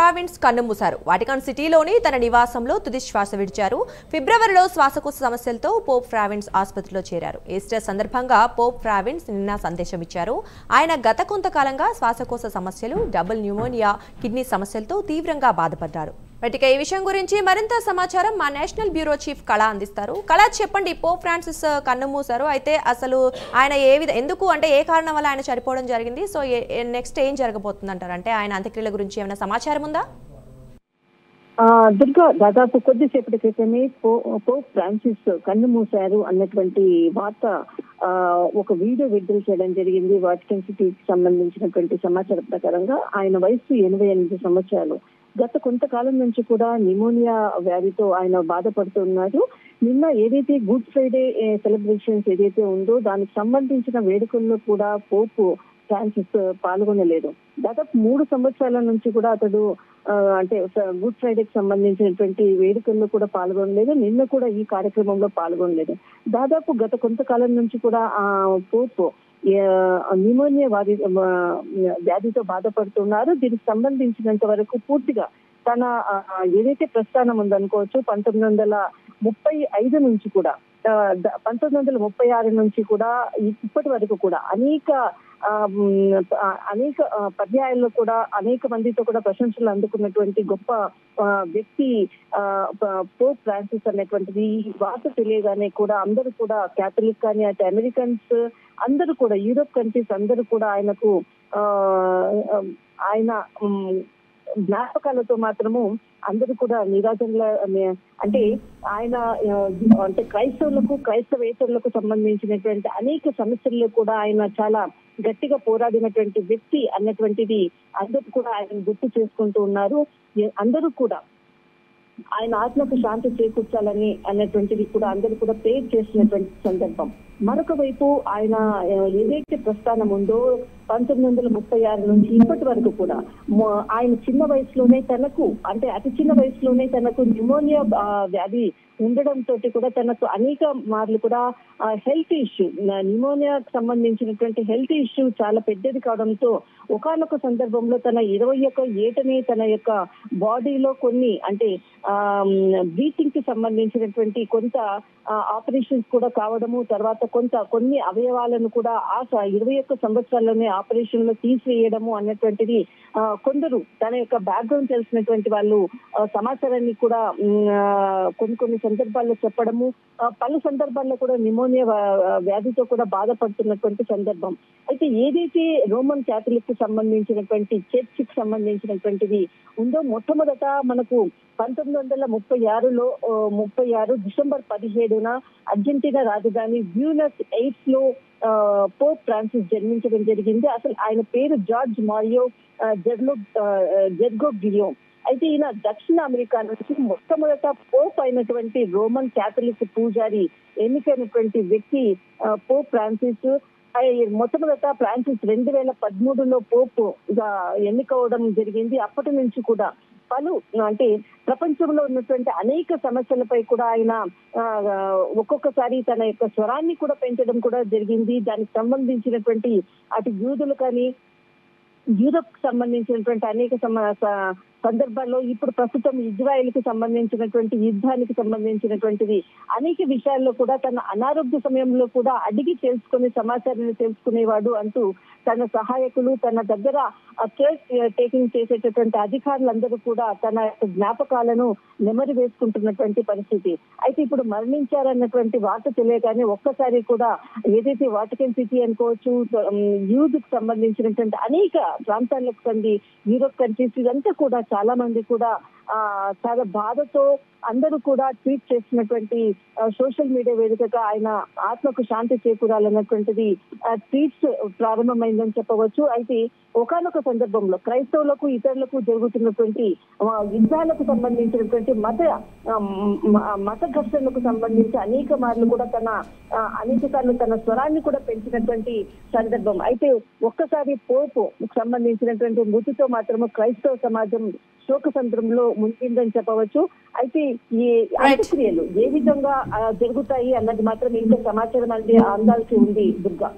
ఫ్రావిన్స్ కన్నుమూశారు. వాటికన్ సిటీలోని తన నివాసంలో తుది శ్వాస విడిచారు. ఫిబ్రవరిలో శ్వాసకోశ సమస్యలతో పోప్ ఫ్రావిన్స్ ఆసుపత్రిలో చేరారు. ఈస్టర్ సందర్భంగా పోప్ ఫ్రావిన్స్ నిన్న సందేశం ఇచ్చారు. ఆయన గత కొంతకాలంగా శ్వాసకోశ సమస్యలు, డబుల్ న్యూమోనియా, కిడ్నీ సమస్యలతో తీవ్రంగా బాధపడ్డారు. ఈ విషయం గురించి మరింత సమాచారం మా నేషనల్ బ్యూరో చీఫ్ కళ అందిస్తారు. కళ, చెప్పండి, పోప్ ఫ్రాన్సిస్ కన్నుమూశారు. అయితే అసలు ఆయన ఎందుకు అంటే ఏ కారణం వల్ల ఆయన చనిపోవడం జరిగింది? సో నెక్స్ట్ ఏం జరగబోతుంది అంటారు? అంటే ఆయన అంత్యక్రియల గురించి ఏమైనా సమాచారం ఉందా? దుర్గా, దాదాపు కొద్దిసేపటి క్రితమే పోప్ ఫ్రాన్సిస్ కన్నుమూశారు అన్నటువంటి వార్త ఒక వీడియో విడుదల చేయడం జరిగింది. వాటికన్ సిటీకి సంబంధించినటువంటి సమాచారం ప్రకారంగా ఆయన వయసు 88 సంవత్సరాలు. గత కొంతకాలం నుంచి కూడా నిమోనియా వ్యాధితో ఆయన బాధపడుతున్నారు. నిన్న ఏదైతే గుడ్ ఫ్రైడే సెలబ్రేషన్స్ ఏదైతే ఉందో దానికి సంబంధించిన వేడుకల్లో కూడా పోప్ ఫ్రాన్సిస్ పాల్గొనలేదు. దాదాపు 3 సంవత్సరాల నుంచి కూడా అతడు అంటే గుడ్ ఫ్రైడేకి సంబంధించినటువంటి వేడుకల్లో కూడా పాల్గొనలేదు. నిన్న కూడా ఈ కార్యక్రమంలో పాల్గొనలేదు. దాదాపు గత కొంతకాలం నుంచి కూడా ఆ పోప్ న్యూమోనియా వ్యాధితో బాధపడుతున్నారు. దీనికి సంబంధించినంత వరకు పూర్తిగా తన ఏదైతే ప్రస్థానం ఉందనుకోవచ్చు 1935 నుంచి కూడా 1936 నుంచి కూడా ఇప్పటి వరకు కూడా అనేక పర్యాయాల్లో కూడా అనేక మందితో కూడా ప్రశంసలు అందుకున్నటువంటి గొప్ప వ్యక్తి పోప్ ఫ్రాన్సిస్ అనేటువంటిది. వార్త తెలియగానే కూడా అందరూ కూడా క్యాథలిక్ కానీ అటు అమెరికన్స్ అందరూ కూడా యూరోప్ కంట్రీస్ అందరూ కూడా ఆయన జ్ఞాపకాలతో మాత్రము అందరూ కూడా నిరాజనల అంటే ఆయన అంటే క్రైస్తవేతరులకు సంబంధించినటువంటి అనేక సమస్యల్లో కూడా ఆయన చాలా గట్టిగా పోరాడినటువంటి వ్యక్తి అన్నటువంటిది అందరూ కూడా ఆయన గుర్తు చేసుకుంటూ ఉన్నారు. అందరూ కూడా ఆయన ఆత్మకు శాంతి చేకూర్చాలని అన్నటువంటిది కూడా అందరూ కూడా ప్రేర్ చేసినటువంటి సందర్భం. మరొక వైపు ఆయన ఏదైతే ప్రస్థానం ఉందో 1936 నుంచి ఇప్పటి వరకు కూడా ఆయన చిన్న వయసులోనే అతి చిన్న వయసులోనే తనకు న్యూమోనియా వ్యాధి ఉండడంతో కూడా తనకు అనేక మార్లు కూడా హెల్త్ ఇష్యూ, న్యూమోనియాకు సంబంధించినటువంటి హెల్త్ ఇష్యూ చాలా పెద్దది కావడంతో ఒకానొక సందర్భంలో తన 21 ఏటనే తన యొక్క బాడీలో కొన్ని అంటే బ్రీతింగ్ కి సంబంధించినటువంటి కొంత ఆపరేషన్స్ కూడా కావడము, తర్వాత కొన్ని అవయవాలను కూడా 21 సంవత్సరాల్లోనే ఆపరేషన్ లో తీసివేయడము అన్నటువంటిది కొందరు తన యొక్క బ్యాక్గ్రౌండ్ తెలిసినటువంటి వాళ్ళు సమాచారాన్ని కూడా కొన్ని సందర్భాల్లో చెప్పడము, పలు సందర్భాల్లో కూడా న్యూమోనియా వ్యాధితో కూడా బాధపడుతున్నటువంటి సందర్భం. అయితే ఏదైతే రోమన్ క్యాథలిక్ కి సంబంధించినటువంటి చర్చ్ కి సంబంధించినటువంటిది ఉందో మొట్టమొదట మనకు 1936 డిసెంబర్ 17న అర్జెంటీనా రాజధాని బ్యూనస్ ఎయిర్స్ లో పోప్ ఫ్రాన్సిస్ జన్మించడం జరిగింది. అసలు ఆయన పేరు జార్జ్ మారియో జెర్గో గిరియో. అయితే ఈయన దక్షిణ అమెరికా నుంచి మొట్టమొదట పోప్ అయినటువంటి రోమన్ క్యాథలిక్ పూజారి ఎన్నికైనటువంటి వ్యక్తి పోప్ ఫ్రాన్సిస్. మొట్టమొదట ఫ్రాన్సిస్ 2013లో పోప్ గా ఎన్నికవడం జరిగింది. అప్పటి నుంచి కూడా అంటే ప్రపంచంలో ఉన్నటువంటి అనేక సమస్యలపై కూడా ఆయన ఒక్కొక్కసారి తన యొక్క స్వరాన్ని కూడా పెంచడం కూడా జరిగింది. దానికి సంబంధించినటువంటి అటు యూదులు కానీ యూరోప్ కి సంబంధించినటువంటి అనేక సందర్భాల్లో ఇప్పుడు ప్రస్తుతం ఇజ్రాయెల్ కి సంబంధించినటువంటి యుద్ధానికి సంబంధించినటువంటిది అనేక విషయాల్లో కూడా తన అనారోగ్య సమయంలో కూడా అడిగి సమాచారాన్ని తెలుసుకునేవాడు అంటూ తన సహాయకులు తన దగ్గర కేర్ టేకింగ్ చేసేటటువంటి అధికారులందరూ కూడా తన జ్ఞాపకాలను నెమరు వేసుకుంటున్నటువంటి పరిస్థితి. అయితే ఇప్పుడు మరణించారన్నటువంటి వార్త తెలియగానే ఒక్కసారి కూడా ఏదైతే వాటికన్ సిటీ అనుకోవచ్చు, యూత్ కి సంబంధించినటువంటి అనేక ప్రాంతాలకు యూరోప్ కంట్రీస్ ఇదంతా కూడా చాలా మంది కూడా చాలా బాధతో అందరూ కూడా ట్వీట్ చేసినటువంటి సోషల్ మీడియా వేదికగా ఆయన ఆత్మకు శాంతి చేకూరాలన్నటువంటిది ట్వీట్స్ ప్రారంభమైందని చెప్పవచ్చు. అయితే ఒకానొక సందర్భంలో క్రైస్తవులకు ఇతరులకు జరుగుతున్నటువంటి యుద్ధాలకు సంబంధించినటువంటి మత ఘర్షణలకు సంబంధించి అనేక మార్లు కూడా అనేక సార్లు తన స్వరాన్ని కూడా పెంచినటువంటి సందర్భం. అయితే ఒక్కసారి పోపు సంబంధించినటువంటి మృతితో మాత్రము క్రైస్తవ సమాజం శోక సంద్రంలో మునిగిందని చెప్పవచ్చు. అయితే ఈ అంత్యక్రియలు ఏ విధంగా జరుగుతాయి అన్నది మాత్రం ఇంకా సమాచారం అందాల్సి ఉంది దుర్గా.